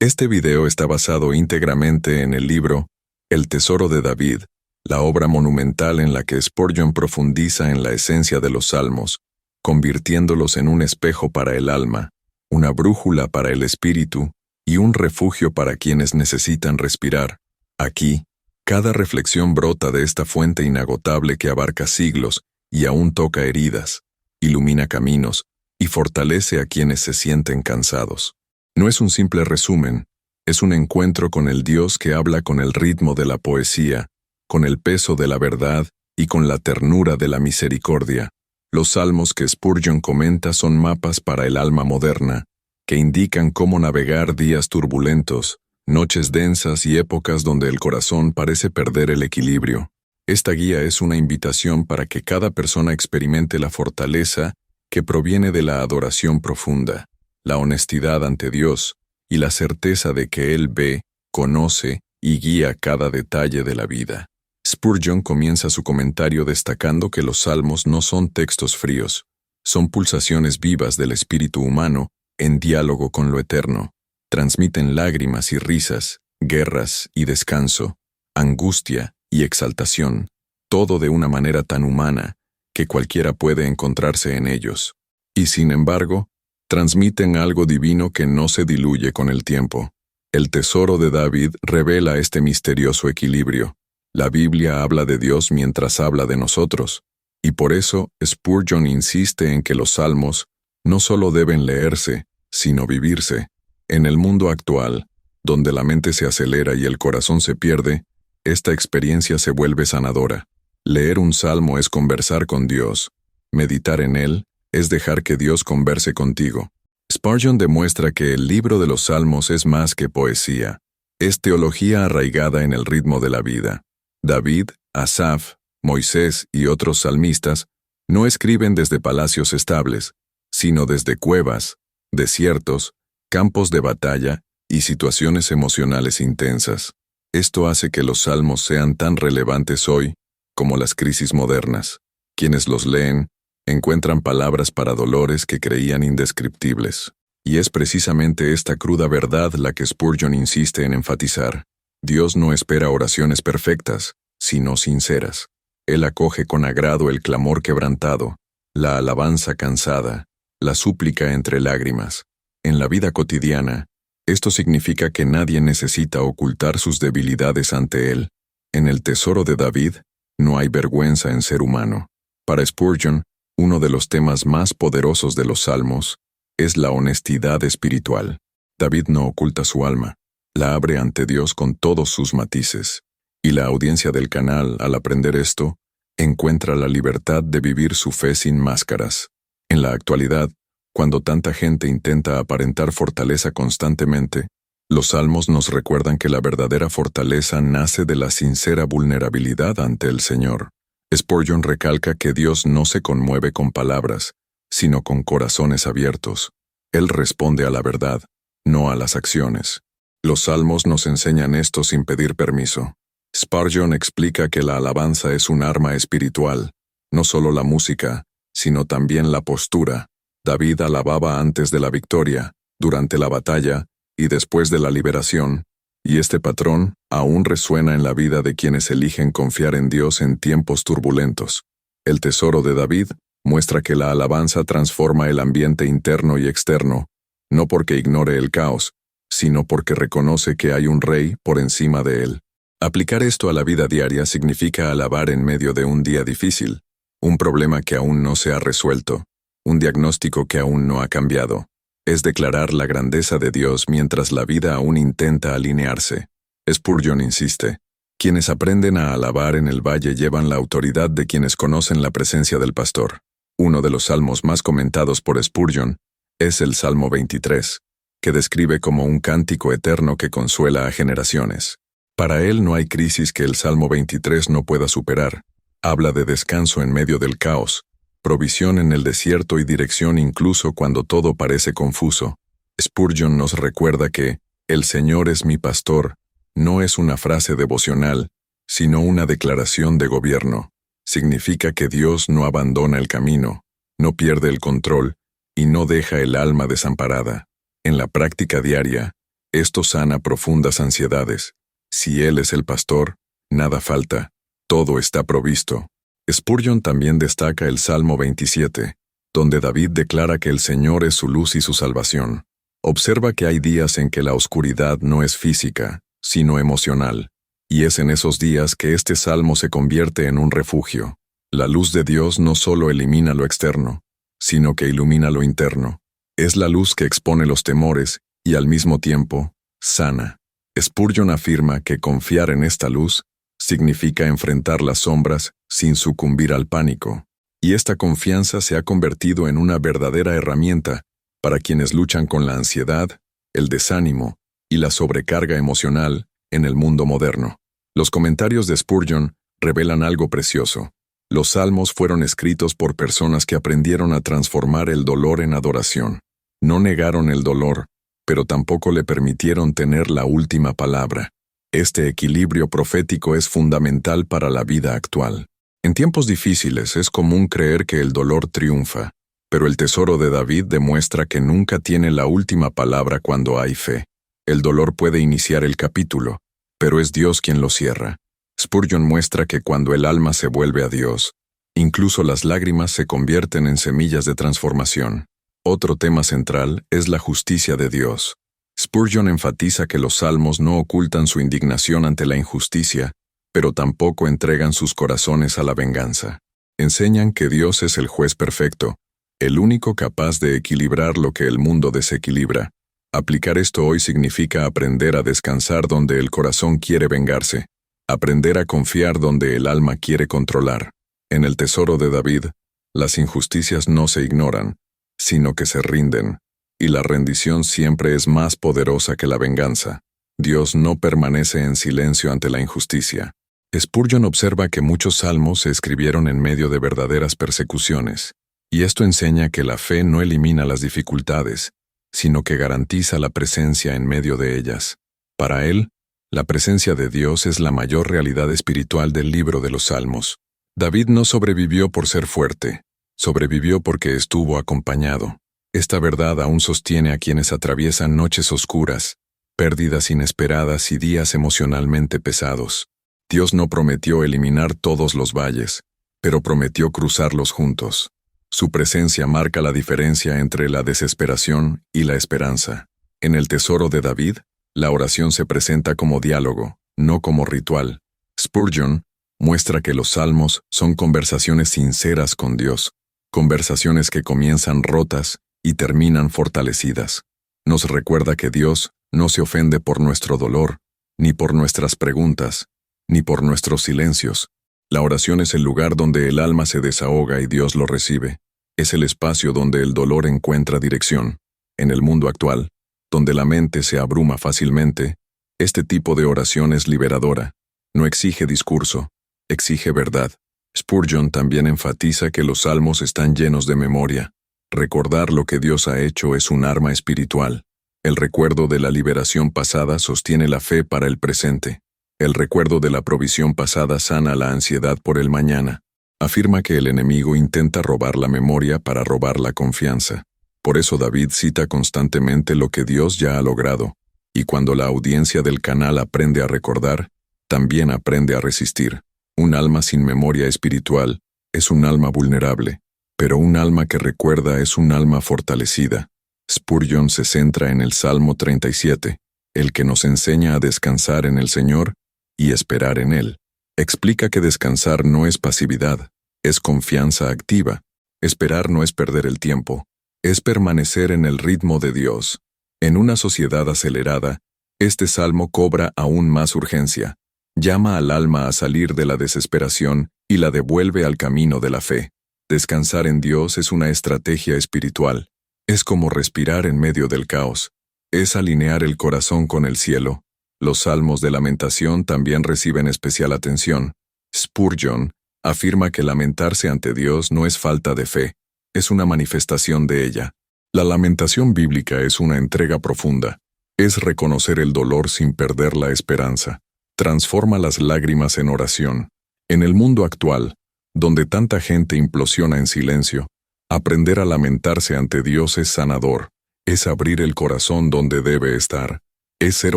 Este video está basado íntegramente en el libro El Tesoro de David, la obra monumental en la que Spurgeon profundiza en la esencia de los salmos, convirtiéndolos en un espejo para el alma, una brújula para el espíritu y un refugio para quienes necesitan respirar. Aquí, cada reflexión brota de esta fuente inagotable que abarca siglos y aún toca heridas, ilumina caminos y fortalece a quienes se sienten cansados. No es un simple resumen, es un encuentro con el Dios que habla con el ritmo de la poesía, con el peso de la verdad y con la ternura de la misericordia. Los salmos que Spurgeon comenta son mapas para el alma moderna, que indican cómo navegar días turbulentos, noches densas y épocas donde el corazón parece perder el equilibrio. Esta guía es una invitación para que cada persona experimente la fortaleza que proviene de la adoración profunda, la honestidad ante Dios y la certeza de que Él ve, conoce y guía cada detalle de la vida. Spurgeon comienza su comentario destacando que los salmos no son textos fríos, son pulsaciones vivas del espíritu humano en diálogo con lo eterno. Transmiten lágrimas y risas, guerras y descanso, angustia y exaltación, todo de una manera tan humana que cualquiera puede encontrarse en ellos. Y sin embargo, transmiten algo divino que no se diluye con el tiempo. El tesoro de David revela este misterioso equilibrio. La Biblia habla de Dios mientras habla de nosotros, y por eso Spurgeon insiste en que los salmos no solo deben leerse, sino vivirse. En el mundo actual, donde la mente se acelera y el corazón se pierde, esta experiencia se vuelve sanadora. Leer un salmo es conversar con Dios. Meditar en él es dejar que Dios converse contigo. Spurgeon demuestra que el libro de los salmos es más que poesía. Es teología arraigada en el ritmo de la vida. David, Asaf, Moisés y otros salmistas no escriben desde palacios estables, sino desde cuevas, desiertos, campos de batalla y situaciones emocionales intensas. Esto hace que los salmos sean tan relevantes hoy como las crisis modernas. Quienes los leen encuentran palabras para dolores que creían indescriptibles. Y es precisamente esta cruda verdad la que Spurgeon insiste en enfatizar. Dios no espera oraciones perfectas, sino sinceras. Él acoge con agrado el clamor quebrantado, la alabanza cansada, la súplica entre lágrimas. En la vida cotidiana, esto significa que nadie necesita ocultar sus debilidades ante Él. En el tesoro de David, no hay vergüenza en ser humano. Para Spurgeon, uno de los temas más poderosos de los salmos es la honestidad espiritual. David no oculta su alma, la abre ante Dios con todos sus matices. Y la audiencia del canal, al aprender esto, encuentra la libertad de vivir su fe sin máscaras. En la actualidad, cuando tanta gente intenta aparentar fortaleza constantemente, los salmos nos recuerdan que la verdadera fortaleza nace de la sincera vulnerabilidad ante el Señor. Spurgeon recalca que Dios no se conmueve con palabras, sino con corazones abiertos. Él responde a la verdad, no a las acciones. Los salmos nos enseñan esto sin pedir permiso. Spurgeon explica que la alabanza es un arma espiritual, no solo la música, sino también la postura. David alababa antes de la victoria, durante la batalla y después de la liberación, y este patrón aún resuena en la vida de quienes eligen confiar en Dios en tiempos turbulentos. El tesoro de David muestra que la alabanza transforma el ambiente interno y externo, no porque ignore el caos, sino porque reconoce que hay un rey por encima de él. Aplicar esto a la vida diaria significa alabar en medio de un día difícil, un problema que aún no se ha resuelto, un diagnóstico que aún no ha cambiado. Es declarar la grandeza de Dios mientras la vida aún intenta alinearse. Spurgeon insiste, quienes aprenden a alabar en el valle llevan la autoridad de quienes conocen la presencia del pastor. Uno de los salmos más comentados por Spurgeon es el Salmo 23, que describe como un cántico eterno que consuela a generaciones. Para él no hay crisis que el Salmo 23 no pueda superar. Habla de descanso en medio del caos, provisión en el desierto y dirección incluso cuando todo parece confuso. Spurgeon nos recuerda que «El Señor es mi pastor» no es una frase devocional, sino una declaración de gobierno. Significa que Dios no abandona el camino, no pierde el control y no deja el alma desamparada. En la práctica diaria, Esto sana profundas ansiedades. Si Él es el pastor, nada falta, todo está provisto. Spurgeon también destaca el Salmo 27, donde David declara que el Señor es su luz y su salvación. Observa que hay días en que la oscuridad no es física, sino emocional, y es en esos días que este salmo se convierte en un refugio. La luz de Dios no solo elimina lo externo, sino que ilumina lo interno. Es la luz que expone los temores y al mismo tiempo sana. Spurgeon afirma que confiar en esta luz significa enfrentar las sombras sin sucumbir al pánico, y esta confianza se ha convertido en una verdadera herramienta para quienes luchan con la ansiedad, el desánimo y la sobrecarga emocional en el mundo moderno. Los comentarios de Spurgeon revelan algo precioso. Los salmos fueron escritos por personas que aprendieron a transformar el dolor en adoración. No negaron el dolor, pero tampoco le permitieron tener la última palabra. Este equilibrio profético es fundamental para la vida actual. En tiempos difíciles es común creer que el dolor triunfa, pero el tesoro de David demuestra que nunca tiene la última palabra cuando hay fe. El dolor puede iniciar el capítulo, pero es Dios quien lo cierra. Spurgeon muestra que cuando el alma se vuelve a Dios, incluso las lágrimas se convierten en semillas de transformación. Otro tema central es la justicia de Dios. Spurgeon enfatiza que los salmos no ocultan su indignación ante la injusticia, pero tampoco entregan sus corazones a la venganza. Enseñan que Dios es el juez perfecto, el único capaz de equilibrar lo que el mundo desequilibra. Aplicar esto hoy significa aprender a descansar donde el corazón quiere vengarse, aprender a confiar donde el alma quiere controlar. En el tesoro de David, las injusticias no se ignoran, sino que se rinden, y la rendición siempre es más poderosa que la venganza. Dios no permanece en silencio ante la injusticia. Spurgeon observa que muchos salmos se escribieron en medio de verdaderas persecuciones, y esto enseña que la fe no elimina las dificultades, sino que garantiza la presencia en medio de ellas. Para él, la presencia de Dios es la mayor realidad espiritual del libro de los Salmos. David no sobrevivió por ser fuerte, sobrevivió porque estuvo acompañado. Esta verdad aún sostiene a quienes atraviesan noches oscuras, pérdidas inesperadas y días emocionalmente pesados. Dios no prometió eliminar todos los valles, pero prometió cruzarlos juntos. Su presencia marca la diferencia entre la desesperación y la esperanza. En el tesoro de David, la oración se presenta como diálogo, no como ritual. Spurgeon muestra que los salmos son conversaciones sinceras con Dios, conversaciones que comienzan rotas y terminan fortalecidas. Nos recuerda que Dios no se ofende por nuestro dolor, ni por nuestras preguntas, ni por nuestros silencios. La oración es el lugar donde el alma se desahoga y Dios lo recibe. Es el espacio donde el dolor encuentra dirección. En el mundo actual, donde la mente se abruma fácilmente, este tipo de oración es liberadora. No exige discurso, exige verdad. Spurgeon también enfatiza que los salmos están llenos de memoria. Recordar lo que Dios ha hecho es un arma espiritual. El recuerdo de la liberación pasada sostiene la fe para el presente. El recuerdo de la provisión pasada sana la ansiedad por el mañana. Afirma que el enemigo intenta robar la memoria para robar la confianza. Por eso David cita constantemente lo que Dios ya ha logrado, y cuando la audiencia del canal aprende a recordar, también aprende a resistir. Un alma sin memoria espiritual es un alma vulnerable, pero un alma que recuerda es un alma fortalecida. Spurgeon se centra en el Salmo 37, el que nos enseña a descansar en el Señor y esperar en Él. Explica que descansar no es pasividad, es confianza activa. Esperar no es perder el tiempo, es permanecer en el ritmo de Dios. En una sociedad acelerada, este salmo cobra aún más urgencia. Llama al alma a salir de la desesperación y la devuelve al camino de la fe. Descansar en Dios es una estrategia espiritual. Es como respirar en medio del caos. Es alinear el corazón con el cielo. Los salmos de lamentación también reciben especial atención. Spurgeon afirma que lamentarse ante Dios no es falta de fe, es una manifestación de ella. La lamentación bíblica es una entrega profunda. Es reconocer el dolor sin perder la esperanza. Transforma las lágrimas en oración. En el mundo actual, donde tanta gente implosiona en silencio, aprender a lamentarse ante Dios es sanador, es abrir el corazón donde debe estar. Es ser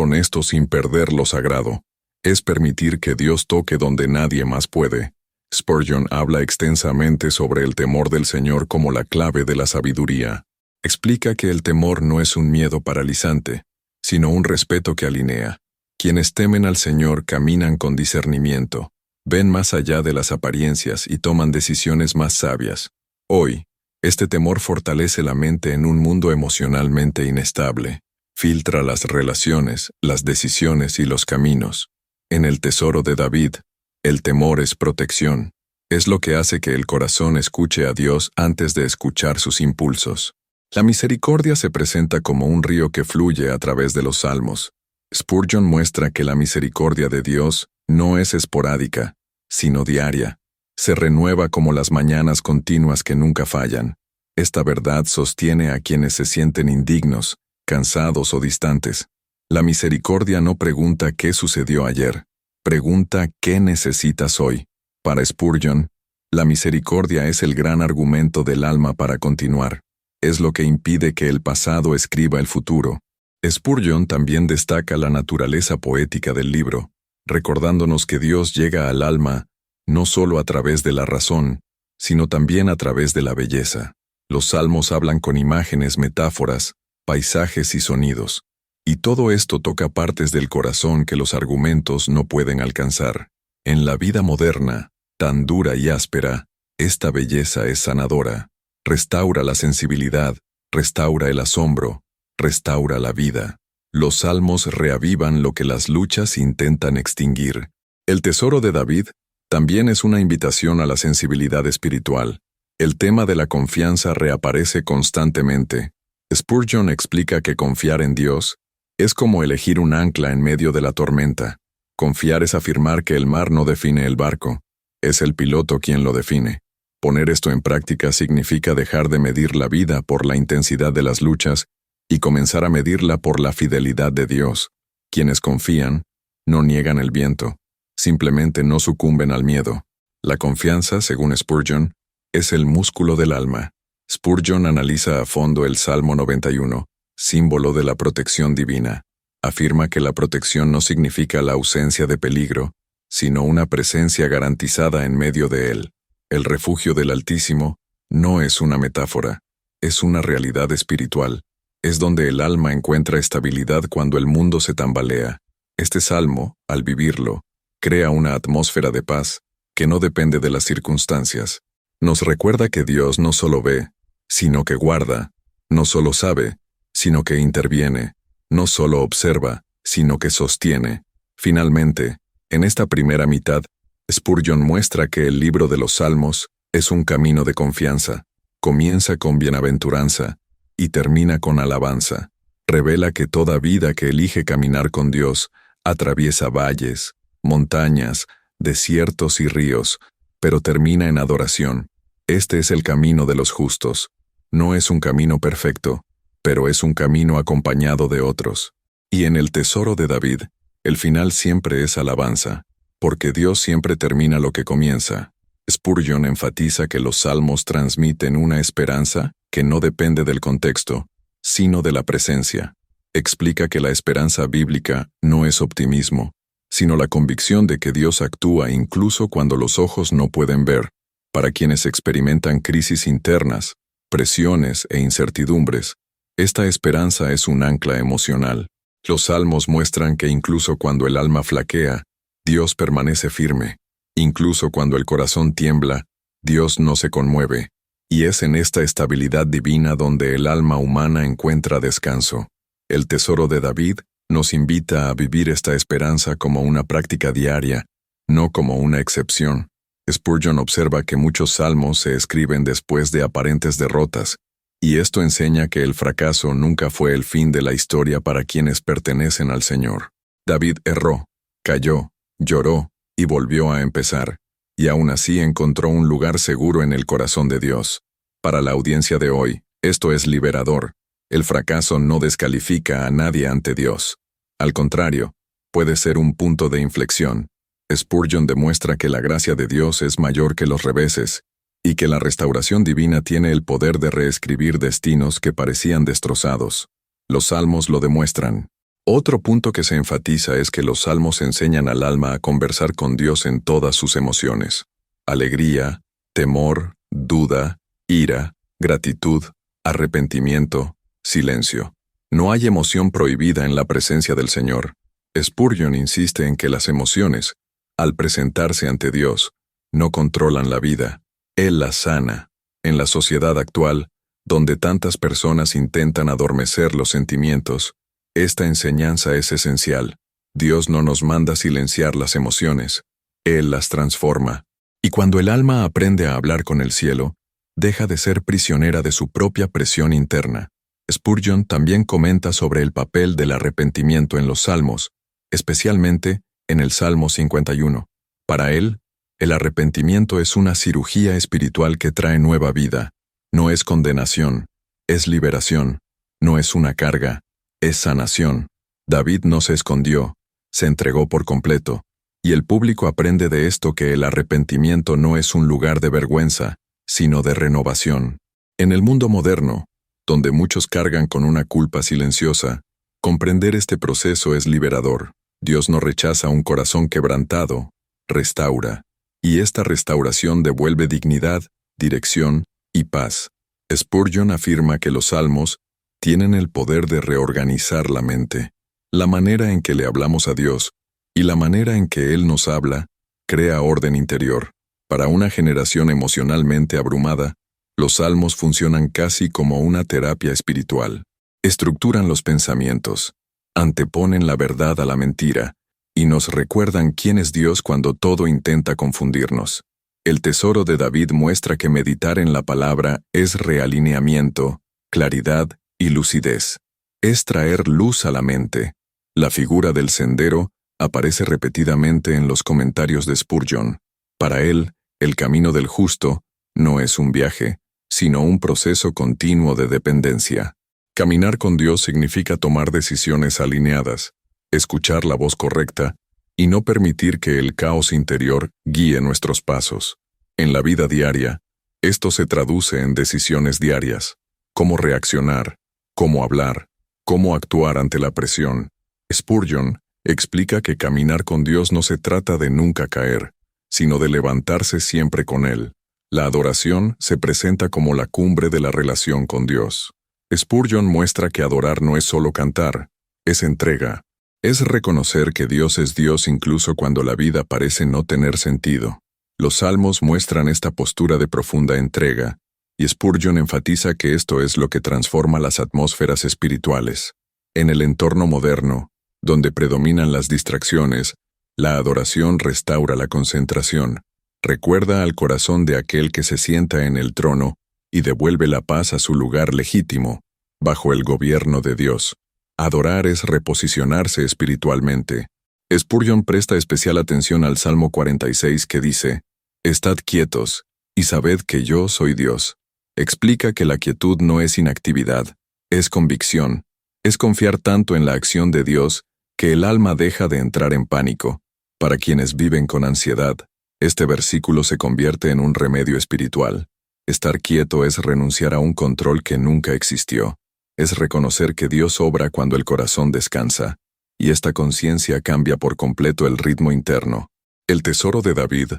honesto sin perder lo sagrado. Es permitir que Dios toque donde nadie más puede. Spurgeon habla extensamente sobre el temor del Señor como la clave de la sabiduría. Explica que el temor no es un miedo paralizante, sino un respeto que alinea. Quienes temen al Señor caminan con discernimiento, ven más allá de las apariencias y toman decisiones más sabias. Hoy, este temor fortalece la mente en un mundo emocionalmente inestable. Filtra las relaciones, las decisiones y los caminos. En el tesoro de David, el temor es protección. Es lo que hace que el corazón escuche a Dios antes de escuchar sus impulsos. La misericordia se presenta como un río que fluye a través de los salmos. Spurgeon muestra que la misericordia de Dios no es esporádica, sino diaria. Se renueva como las mañanas continuas que nunca fallan. Esta verdad sostiene a quienes se sienten indignos, cansados o distantes. La misericordia no pregunta qué sucedió ayer, pregunta qué necesitas hoy. Para Spurgeon, la misericordia es el gran argumento del alma para continuar. Es lo que impide que el pasado escriba el futuro. Spurgeon también destaca la naturaleza poética del libro, recordándonos que Dios llega al alma no solo a través de la razón, sino también a través de la belleza. Los salmos hablan con imágenes, metáforas, paisajes y sonidos, y todo esto toca partes del corazón que los argumentos no pueden alcanzar. En la vida moderna, tan dura y áspera, esta belleza es sanadora. Restaura la sensibilidad, restaura el asombro, restaura la vida. Los salmos reavivan lo que las luchas intentan extinguir. El tesoro de David también es una invitación a la sensibilidad espiritual. El tema de la confianza reaparece constantemente. Spurgeon explica que confiar en Dios es como elegir un ancla en medio de la tormenta. Confiar es afirmar que el mar no define el barco, es el piloto quien lo define. Poner esto en práctica significa dejar de medir la vida por la intensidad de las luchas y comenzar a medirla por la fidelidad de Dios. Quienes confían, no niegan el viento, simplemente no sucumben al miedo. La confianza, según Spurgeon, es el músculo del alma. Spurgeon analiza a fondo el Salmo 91, símbolo de la protección divina. Afirma que la protección no significa la ausencia de peligro, sino una presencia garantizada en medio de él. El refugio del Altísimo no es una metáfora, es una realidad espiritual. Es donde el alma encuentra estabilidad cuando el mundo se tambalea. Este salmo, al vivirlo, crea una atmósfera de paz que no depende de las circunstancias. Nos recuerda que Dios no solo ve, sino que guarda, no solo sabe, sino que interviene, no solo observa, sino que sostiene. Finalmente, en esta primera mitad, Spurgeon muestra que el libro de los Salmos es un camino de confianza. Comienza con bienaventuranza y termina con alabanza. Revela que toda vida que elige caminar con Dios atraviesa valles, montañas, desiertos y ríos, pero termina en adoración. Este es el camino de los justos. No es un camino perfecto, pero es un camino acompañado de otros. Y en el tesoro de David, el final siempre es alabanza, porque Dios siempre termina lo que comienza. Spurgeon enfatiza que los salmos transmiten una esperanza que no depende del contexto, sino de la presencia. Explica que la esperanza bíblica no es optimismo, sino la convicción de que Dios actúa incluso cuando los ojos no pueden ver. Para quienes experimentan crisis internas, presiones e incertidumbres, esta esperanza es un ancla emocional. Los salmos muestran que incluso cuando el alma flaquea, Dios permanece firme. Incluso cuando el corazón tiembla, Dios no se conmueve. Y es en esta estabilidad divina donde el alma humana encuentra descanso. El tesoro de David nos invita a vivir esta esperanza como una práctica diaria, no como una excepción. Spurgeon observa que muchos salmos se escriben después de aparentes derrotas, y esto enseña que el fracaso nunca fue el fin de la historia para quienes pertenecen al Señor. David erró, cayó, lloró y volvió a empezar, y aún así encontró un lugar seguro en el corazón de Dios. Para la audiencia de hoy, esto es liberador. El fracaso no descalifica a nadie ante Dios. Al contrario, puede ser un punto de inflexión. Spurgeon demuestra que la gracia de Dios es mayor que los reveses, y que la restauración divina tiene el poder de reescribir destinos que parecían destrozados. Los salmos lo demuestran. Otro punto que se enfatiza es que los salmos enseñan al alma a conversar con Dios en todas sus emociones: alegría, temor, duda, ira, gratitud, arrepentimiento, silencio. No hay emoción prohibida en la presencia del Señor. Spurgeon insiste en que las emociones, al presentarse ante Dios, no controlan la vida. Él las sana. En la sociedad actual, donde tantas personas intentan adormecer los sentimientos, esta enseñanza es esencial. Dios no nos manda silenciar las emociones. Él las transforma. Y cuando el alma aprende a hablar con el cielo, deja de ser prisionera de su propia presión interna. Spurgeon también comenta sobre el papel del arrepentimiento en los salmos, especialmente en el Salmo 51. Para él, el arrepentimiento es una cirugía espiritual que trae nueva vida. No es condenación, es liberación. No es una carga, es sanación. David no se escondió, se entregó por completo. Y el público aprende de esto que el arrepentimiento no es un lugar de vergüenza, sino de renovación. En el mundo moderno, donde muchos cargan con una culpa silenciosa, comprender este proceso es liberador. Dios no rechaza un corazón quebrantado, restaura. Y esta restauración devuelve dignidad, dirección y paz. Spurgeon afirma que los salmos tienen el poder de reorganizar la mente. La manera en que le hablamos a Dios y la manera en que Él nos habla crea orden interior. Para una generación emocionalmente abrumada, los salmos funcionan casi como una terapia espiritual. Estructuran los pensamientos, anteponen la verdad a la mentira, y nos recuerdan quién es Dios cuando todo intenta confundirnos. El tesoro de David muestra que meditar en la palabra es realineamiento, claridad y lucidez. Es traer luz a la mente. La figura del sendero aparece repetidamente en los comentarios de Spurgeon. Para él, el camino del justo no es un viaje, sino un proceso continuo de dependencia. Caminar con Dios significa tomar decisiones alineadas, escuchar la voz correcta y no permitir que el caos interior guíe nuestros pasos. En la vida diaria, esto se traduce en decisiones diarias: cómo reaccionar, cómo hablar, cómo actuar ante la presión. Spurgeon explica que caminar con Dios no se trata de nunca caer, sino de levantarse siempre con Él. La adoración se presenta como la cumbre de la relación con Dios. Spurgeon muestra que adorar no es solo cantar, es entrega. Es reconocer que Dios es Dios incluso cuando la vida parece no tener sentido. Los salmos muestran esta postura de profunda entrega, y Spurgeon enfatiza que esto es lo que transforma las atmósferas espirituales. En el entorno moderno, donde predominan las distracciones, la adoración restaura la concentración, recuerda al corazón de aquel que se sienta en el trono y devuelve la paz a su lugar legítimo, bajo el gobierno de Dios. Adorar es reposicionarse espiritualmente. Spurgeon presta especial atención al Salmo 46 que dice: «Estad quietos, y sabed que yo soy Dios». Explica que la quietud no es inactividad, es convicción. Es confiar tanto en la acción de Dios que el alma deja de entrar en pánico. Para quienes viven con ansiedad, este versículo se convierte en un remedio espiritual. Estar quieto es renunciar a un control que nunca existió. Es reconocer que Dios obra cuando el corazón descansa, y esta conciencia cambia por completo el ritmo interno. El tesoro de David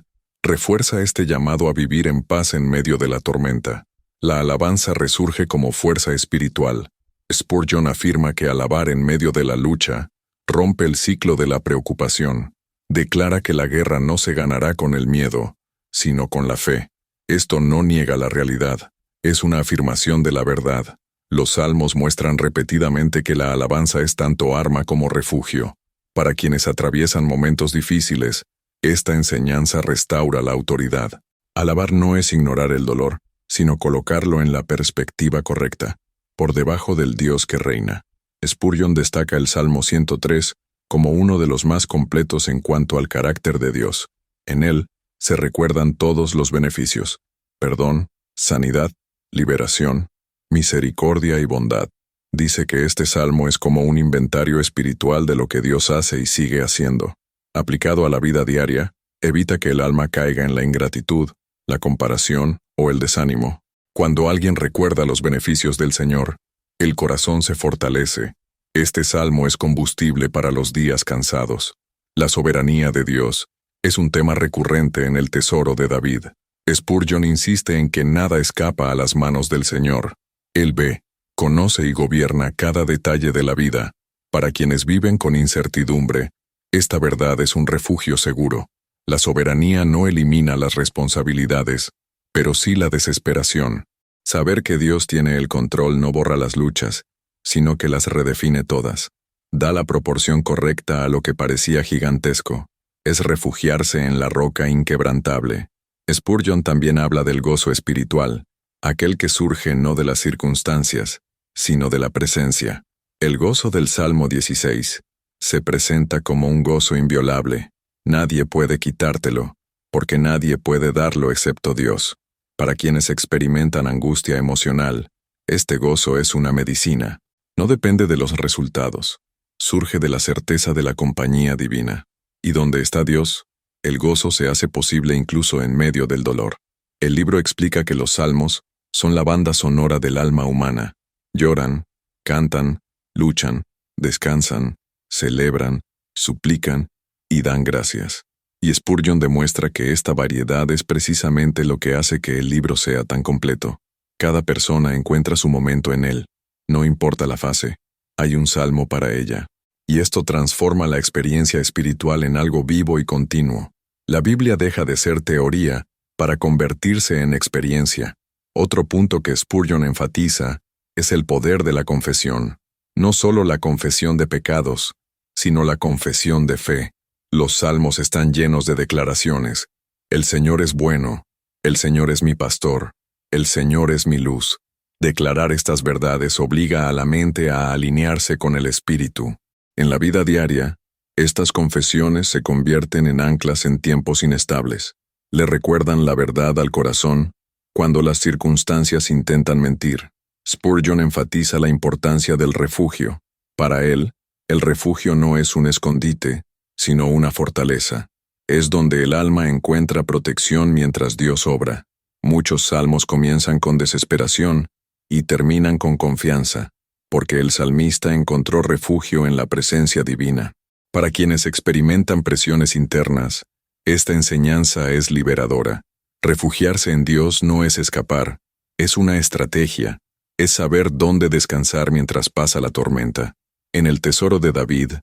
refuerza este llamado a vivir en paz en medio de la tormenta. La alabanza resurge como fuerza espiritual. Spurgeon afirma que alabar en medio de la lucha rompe el ciclo de la preocupación. Declara que la guerra no se ganará con el miedo, sino con la fe. Esto no niega la realidad, es una afirmación de la verdad. Los salmos muestran repetidamente que la alabanza es tanto arma como refugio. Para quienes atraviesan momentos difíciles, esta enseñanza restaura la autoridad. Alabar no es ignorar el dolor, sino colocarlo en la perspectiva correcta, por debajo del Dios que reina. Spurgeon destaca el Salmo 103 como uno de los más completos en cuanto al carácter de Dios. En él se recuerdan todos los beneficios: perdón, sanidad, liberación, misericordia y bondad. Dice que este salmo es como un inventario espiritual de lo que Dios hace y sigue haciendo. Aplicado a la vida diaria, evita que el alma caiga en la ingratitud, la comparación o el desánimo. Cuando alguien recuerda los beneficios del Señor, el corazón se fortalece, Este salmo es combustible para los días cansados. La soberanía de Dios es un tema recurrente en el tesoro de David. Spurgeon insiste en que nada escapa a las manos del Señor. Él ve, conoce y gobierna cada detalle de la vida. Para quienes viven con incertidumbre, esta verdad es un refugio seguro. La soberanía no elimina las responsabilidades, pero sí la desesperación. Saber que Dios tiene el control no borra las luchas, sino que las redefine todas. Da la proporción correcta a lo que parecía gigantesco. Es refugiarse en la roca inquebrantable. Spurgeon también habla del gozo espiritual, aquel que surge no de las circunstancias, sino de la presencia. El gozo del Salmo 16 se presenta como un gozo inviolable. Nadie puede quitártelo, porque nadie puede darlo excepto Dios. Para quienes experimentan angustia emocional, este gozo es una medicina. No depende de los resultados. Surge de la certeza de la compañía divina. Y donde está Dios, el gozo se hace posible incluso en medio del dolor. El libro explica que los salmos son la banda sonora del alma humana. Lloran, cantan, luchan, descansan, celebran, suplican y dan gracias. Y Spurgeon demuestra que esta variedad es precisamente lo que hace que el libro sea tan completo. Cada persona encuentra su momento en él. No importa la fase, hay un salmo para ella. Y esto transforma la experiencia espiritual en algo vivo y continuo. La Biblia deja de ser teoría para convertirse en experiencia. Otro punto que Spurgeon enfatiza es el poder de la confesión. No solo la confesión de pecados, sino la confesión de fe. Los salmos están llenos de declaraciones. El Señor es bueno, el Señor es mi pastor, el Señor es mi luz. Declarar estas verdades obliga a la mente a alinearse con el Espíritu. En la vida diaria, estas confesiones se convierten en anclas en tiempos inestables. Le recuerdan la verdad al corazón cuando las circunstancias intentan mentir. Spurgeon enfatiza la importancia del refugio. Para él, el refugio no es un escondite, sino una fortaleza. Es donde el alma encuentra protección mientras Dios obra. Muchos salmos comienzan con desesperación y terminan con confianza, porque el salmista encontró refugio en la presencia divina. Para quienes experimentan presiones internas, esta enseñanza es liberadora. Refugiarse en Dios no es escapar, es una estrategia, es saber dónde descansar mientras pasa la tormenta. En el tesoro de David,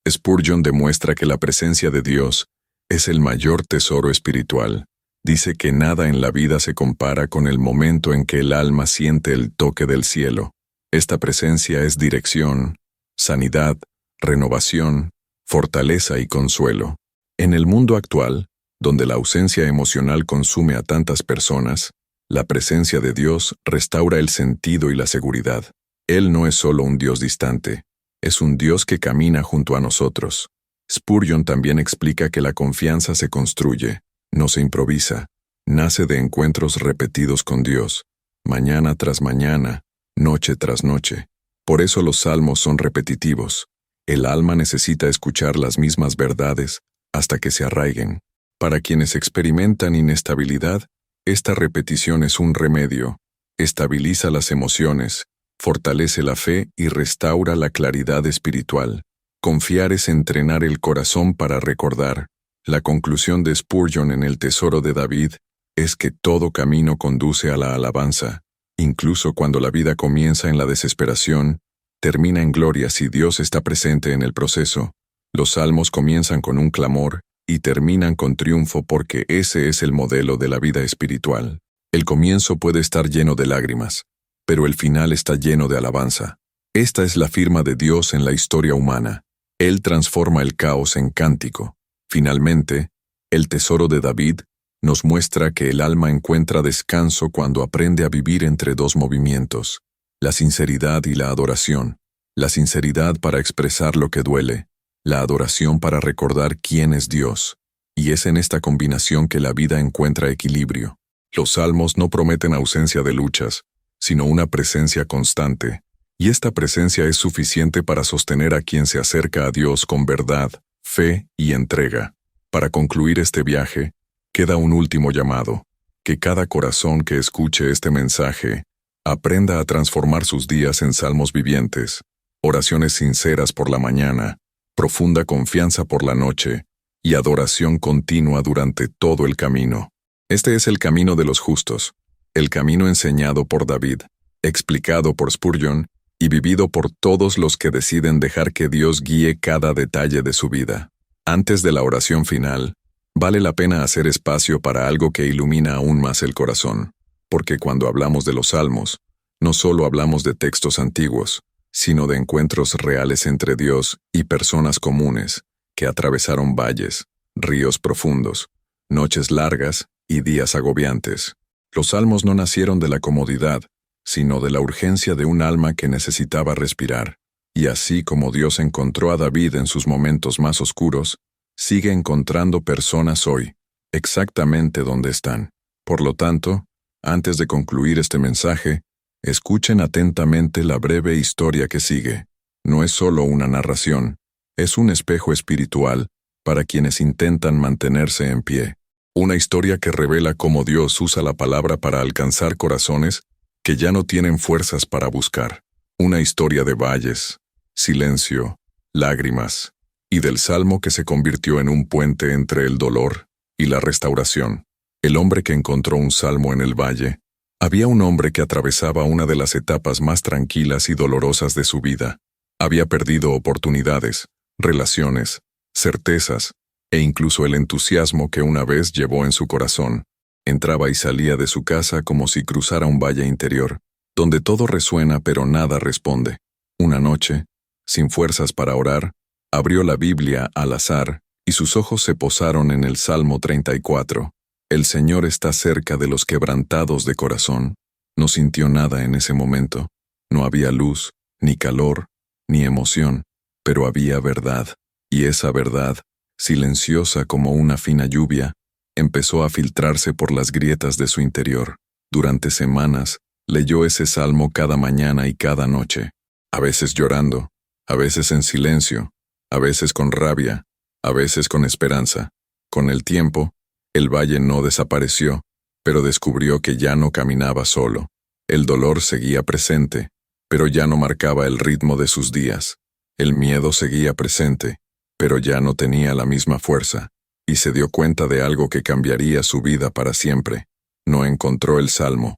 Spurgeon demuestra que la presencia de Dios es el mayor tesoro espiritual. Dice que nada en la vida se compara con el momento en que el alma siente el toque del cielo. Esta presencia es dirección, sanidad, renovación, fortaleza y consuelo. En el mundo actual, donde la ausencia emocional consume a tantas personas, la presencia de Dios restaura el sentido y la seguridad. Él no es solo un Dios distante, es un Dios que camina junto a nosotros. Spurgeon también explica que la confianza se construye, no se improvisa, nace de encuentros repetidos con Dios, mañana tras mañana, noche tras noche. Por eso los salmos son repetitivos. El alma necesita escuchar las mismas verdades hasta que se arraiguen. Para quienes experimentan inestabilidad, esta repetición es un remedio. Estabiliza las emociones, fortalece la fe y restaura la claridad espiritual. Confiar es entrenar el corazón para recordar. La conclusión de Spurgeon en el tesoro de David es que todo camino conduce a la alabanza. Incluso cuando la vida comienza en la desesperación, termina en gloria si Dios está presente en el proceso. Los salmos comienzan con un clamor y terminan con triunfo porque ese es el modelo de la vida espiritual. El comienzo puede estar lleno de lágrimas, pero el final está lleno de alabanza. Esta es la firma de Dios en la historia humana. Él transforma el caos en cántico. Finalmente, el tesoro de David nos muestra que el alma encuentra descanso cuando aprende a vivir entre dos movimientos, la sinceridad y la adoración. La sinceridad para expresar lo que duele, la adoración para recordar quién es Dios. Y es en esta combinación que la vida encuentra equilibrio. Los salmos no prometen ausencia de luchas, sino una presencia constante. Y esta presencia es suficiente para sostener a quien se acerca a Dios con verdad, fe y entrega. Para concluir este viaje, queda un último llamado, que cada corazón que escuche este mensaje aprenda a transformar sus días en salmos vivientes. oraciones sinceras por la mañana, profunda confianza por la noche y adoración continua durante todo el camino. Este es el camino de los justos, el camino enseñado por David, explicado por Spurgeon y vivido por todos los que deciden dejar que Dios guíe cada detalle de su vida. Antes de la oración final, vale la pena hacer espacio para algo que ilumina aún más el corazón, porque cuando hablamos de los salmos, no solo hablamos de textos antiguos, sino de encuentros reales entre Dios y personas comunes que atravesaron valles, ríos profundos, noches largas y días agobiantes. Los salmos no nacieron de la comodidad, sino de la urgencia de un alma que necesitaba respirar. Y así como Dios encontró a David en sus momentos más oscuros, sigue encontrando personas hoy, exactamente donde están. Por lo tanto, antes de concluir este mensaje, escuchen atentamente la breve historia que sigue. No es solo una narración, es un espejo espiritual para quienes intentan mantenerse en pie. Una historia que revela cómo Dios usa la palabra para alcanzar corazones que ya no tienen fuerzas para buscar. Una historia de valles, silencio, lágrimas, y del salmo que se convirtió en un puente entre el dolor y la restauración. El hombre que encontró un salmo en el valle. Había un hombre que atravesaba una de las etapas más tranquilas y dolorosas de su vida. Había perdido oportunidades, relaciones, certezas, e incluso el entusiasmo que una vez llevó en su corazón. Entraba y salía de su casa como si cruzara un valle interior, donde todo resuena pero nada responde. Una noche, sin fuerzas para orar, abrió la Biblia al azar y sus ojos se posaron en el Salmo 34. El Señor está cerca de los quebrantados de corazón. No sintió nada en ese momento. No había luz, ni calor, ni emoción, pero había verdad. Y esa verdad, silenciosa como una fina lluvia, empezó a filtrarse por las grietas de su interior. Durante semanas, leyó ese salmo cada mañana y cada noche, a veces llorando, a veces en silencio, a veces con rabia, a veces con esperanza. Con el tiempo, el valle no desapareció, pero descubrió que ya no caminaba solo. El dolor seguía presente, pero ya no marcaba el ritmo de sus días. El miedo seguía presente, pero ya no tenía la misma fuerza, y se dio cuenta de algo que cambiaría su vida para siempre. No encontró el salmo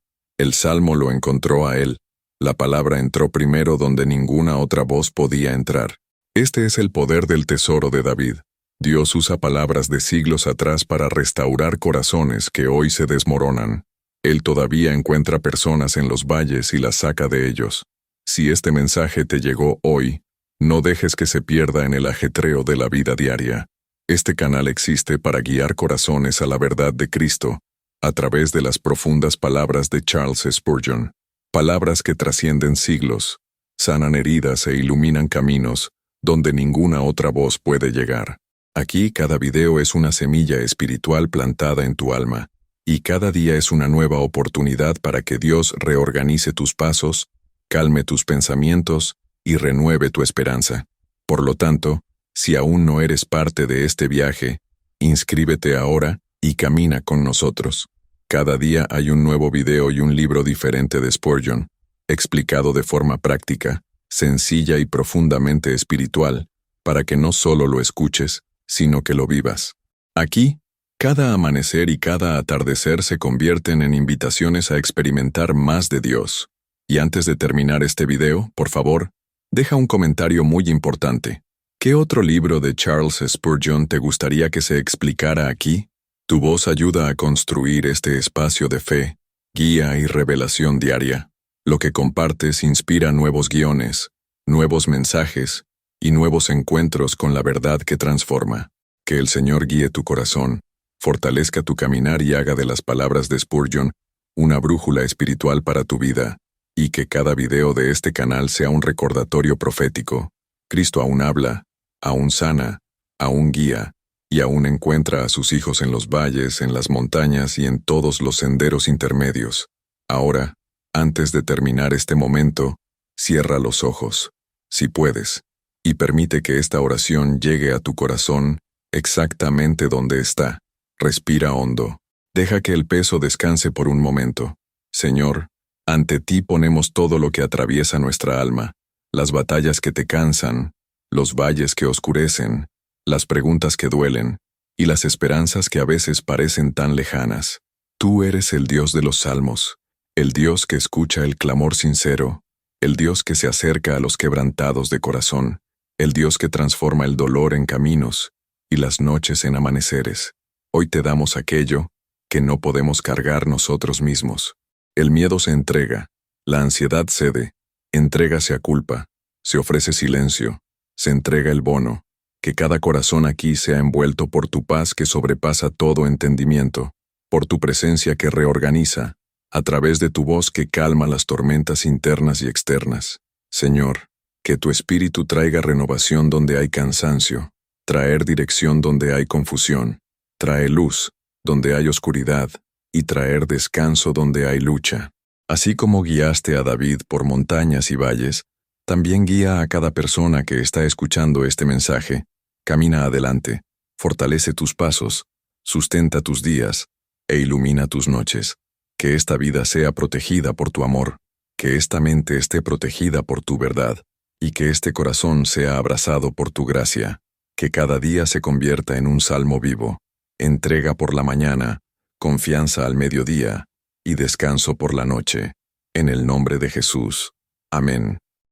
lo encontró a él. La palabra entró primero donde ninguna otra voz podía entrar. Este es el poder del tesoro de David. Dios usa palabras de siglos atrás para restaurar corazones que hoy se desmoronan. Él todavía encuentra personas en los valles y las saca de ellos. Si este mensaje te llegó hoy, no dejes que se pierda en el ajetreo de la vida diaria. Este canal existe para guiar corazones a la verdad de Cristo, a través de las profundas palabras de Charles Spurgeon. Palabras que trascienden siglos, sanan heridas e iluminan caminos donde ninguna otra voz puede llegar. Aquí cada video es una semilla espiritual plantada en tu alma, y cada día es una nueva oportunidad para que Dios reorganice tus pasos, calme tus pensamientos y renueve tu esperanza. Por lo tanto, si aún no eres parte de este viaje, inscríbete ahora y camina con nosotros. Cada día hay un nuevo video y un libro diferente de Spurgeon, explicado de forma práctica, sencilla y profundamente espiritual, para que no solo lo escuches, sino que lo vivas. Aquí, cada amanecer y cada atardecer se convierten en invitaciones a experimentar más de Dios. Y antes de terminar este video, por favor, deja un comentario muy importante. ¿Qué otro libro de Charles Spurgeon te gustaría que se explicara aquí? Tu voz ayuda a construir este espacio de fe, guía y revelación diaria. Lo que compartes inspira nuevos guiones, nuevos mensajes y nuevos encuentros con la verdad que transforma. Que el Señor guíe tu corazón, fortalezca tu caminar y haga de las palabras de Spurgeon una brújula espiritual para tu vida, y que cada video de este canal sea un recordatorio profético. Cristo aún habla, aún sana, aún guía, y aún encuentra a sus hijos en los valles, en las montañas y en todos los senderos intermedios. Ahora, antes de terminar este momento, cierra los ojos, si puedes, y permite que esta oración llegue a tu corazón exactamente donde está. Respira hondo. Deja que el peso descanse por un momento. Señor, ante ti ponemos todo lo que atraviesa nuestra alma, las batallas que te cansan, los valles que oscurecen, las preguntas que duelen, y las esperanzas que a veces parecen tan lejanas. Tú eres el Dios de los salmos, el Dios que escucha el clamor sincero, el Dios que se acerca a los quebrantados de corazón, el Dios que transforma el dolor en caminos y las noches en amaneceres. Hoy te damos aquello que no podemos cargar nosotros mismos. El miedo se entrega, la ansiedad cede, entrégase a culpa, se ofrece silencio, se entrega el bono, que cada corazón aquí sea envuelto por tu paz que sobrepasa todo entendimiento, por tu presencia que reorganiza, a través de tu voz que calma las tormentas internas y externas. Señor, que tu espíritu traiga renovación donde hay cansancio, traer dirección donde hay confusión, trae luz donde hay oscuridad y traer descanso donde hay lucha. Así como guiaste a David por montañas y valles, también guía a cada persona que está escuchando este mensaje. Camina adelante, fortalece tus pasos, sustenta tus días e ilumina tus noches. Que esta vida sea protegida por tu amor, que esta mente esté protegida por tu verdad, y que este corazón sea abrazado por tu gracia. Que cada día se convierta en un salmo vivo, entrega por la mañana, confianza al mediodía y descanso por la noche. En el nombre de Jesús. Amén.